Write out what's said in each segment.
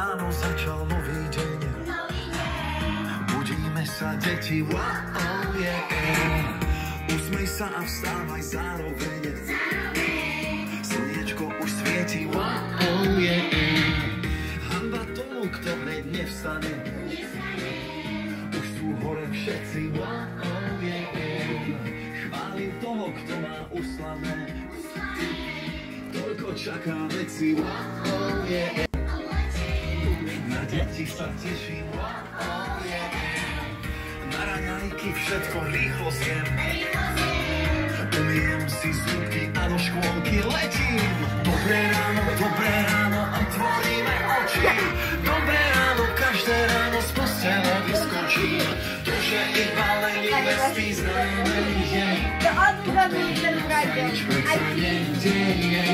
ráno začal nový deň. Budíme sa, deti, wow, yeah. Usmej sa a vstávaj zároveň. Slniečko už svieti, wow, yeah. Hanba tomu, kto hneď nevstane. Už sú hore všetci, wow, yeah. Chválim toho, kto má uslané. Toľko čaká veci, wow, yeah. Na deti sa teším, wow, yeah. Na raňajky všetko rýchlo zjem. Umiem si zúbky a do škôlky letím. Dobré ráno, otvoríme oči. Dobré ráno, každé ráno z postele vyskočím. To, že iba lenivé spí, známe je. Nič predsa nedeje.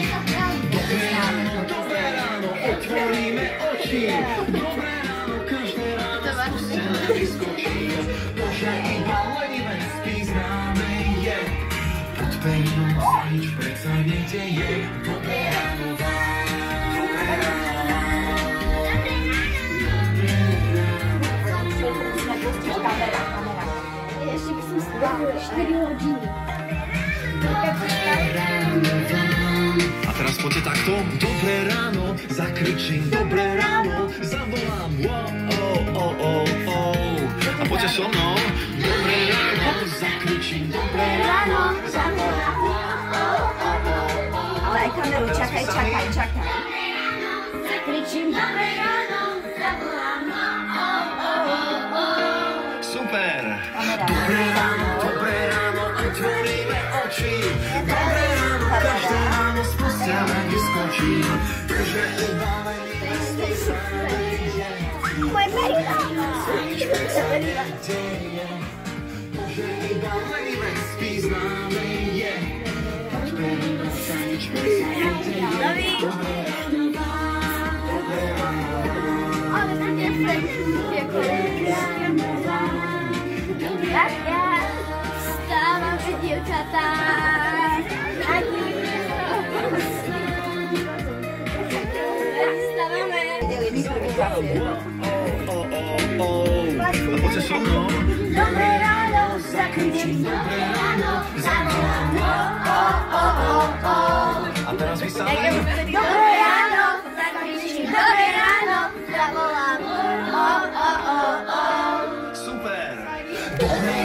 Dobré ráno, otvoríme oči. Dobré ráno, každé ráno z postele vyskočím. To, že iba lenivé spí, známe je. Pod pevnou sa nič predsa nedeje. Dobré ráno vám. Dobré ráno. Kamera. Ešte by som spala 4 hodiny. A teraz poďte takto. Dobré ráno, zakričím. Dobré ráno, zavolám. A poďte so mnou. Dobré ráno, zakričím. Dobré ráno, zavolám. Ale aj kameru, čakaj. Zakričím. Dobré ráno, zavolám. Super. Dobré ráno, otvoríme oči. Dobré ráno, každé ráno z postele vyskočím. Takže iba lenivé spí, známe je. Moje Merina. Takže iba lenivé spí, známe je. Pod pevnou sa nič predsa nedeje. Dobré ráno vám. Dobré ráno vám. Ale to nie Vstávame, dievčatá. Vstávame. A poďte so mnou. Dobré ráno, zakričím. Dobré ráno, zavolám. A teraz vy sami. Dobré ráno, zakričím. Dobré ráno, zavolám. Super. Dobré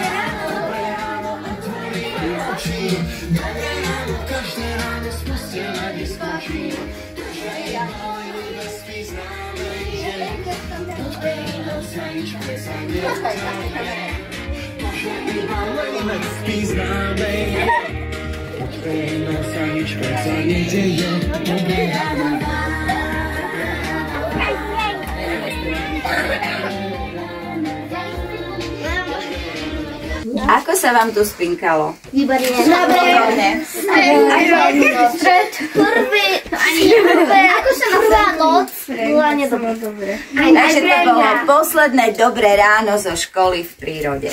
ráno, otvoríme oči. Dobré ráno, každé ráno z postele vyskočím. To, že iba lenivé spí, známe je. Pod pevnou sa nič predsa nedeje. To, že iba lenivé spí, známe je. Pod pevnou sa nič predsa nedeje. Dobré ráno vám. Ako sa vám tu spinkalo? Výborne. Výborne. Stred. Prvý. Ako sa prvá noc? Bola nedobre. Takže to bolo posledné dobré ráno zo školy v prírode.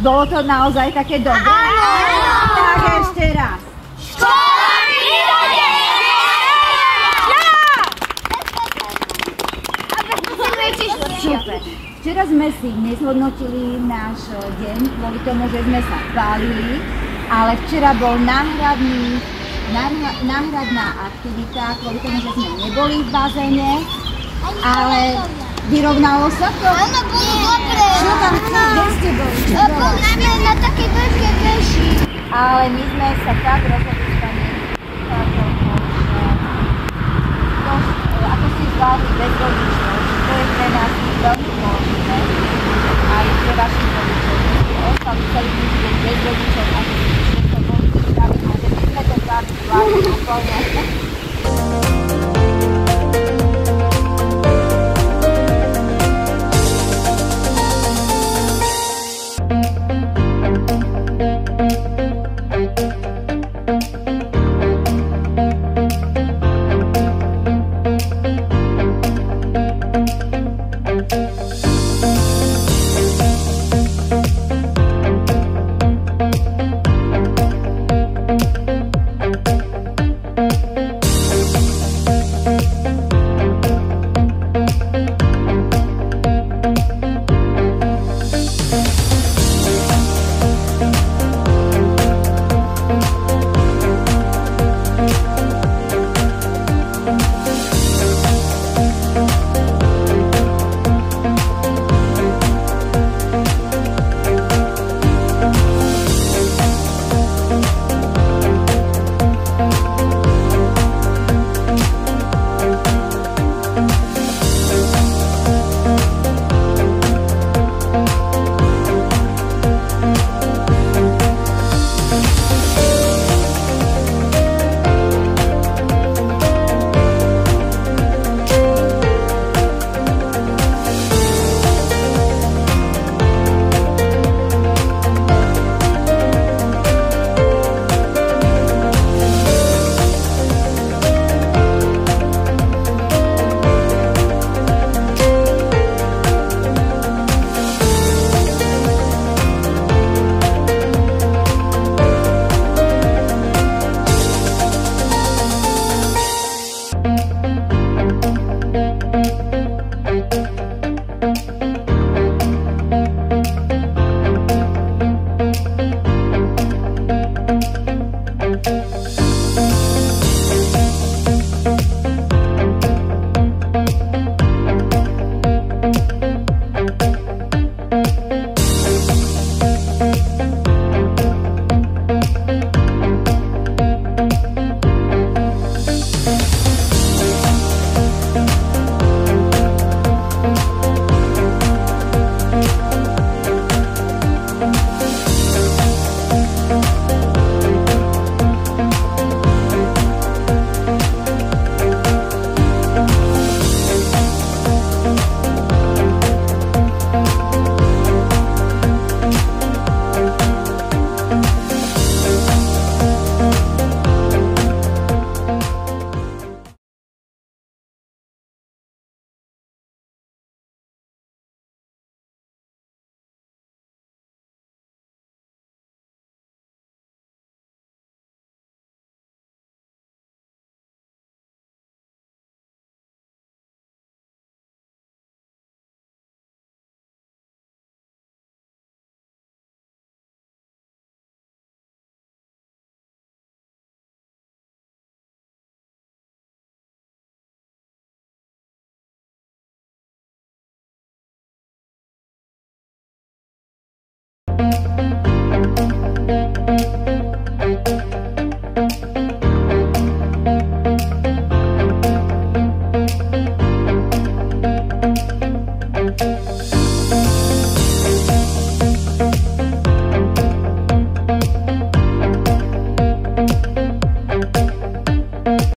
Bolo to naozaj také dobré? Tak ešte raz. Škola v prírode! Super. Včera sme si nezhodnotili náš deň kvôli tomu, že sme sa spálili, ale včera bol náhradná aktivita kvôli tomu, že sme neboli v bazéne, ale vyrovnalo sa to? Áno, bolo dobre. Čo tam chcel? Kde ste boli? Čo bolo? Na takej veľkej veži. Ale my sme sa tak rozhodli,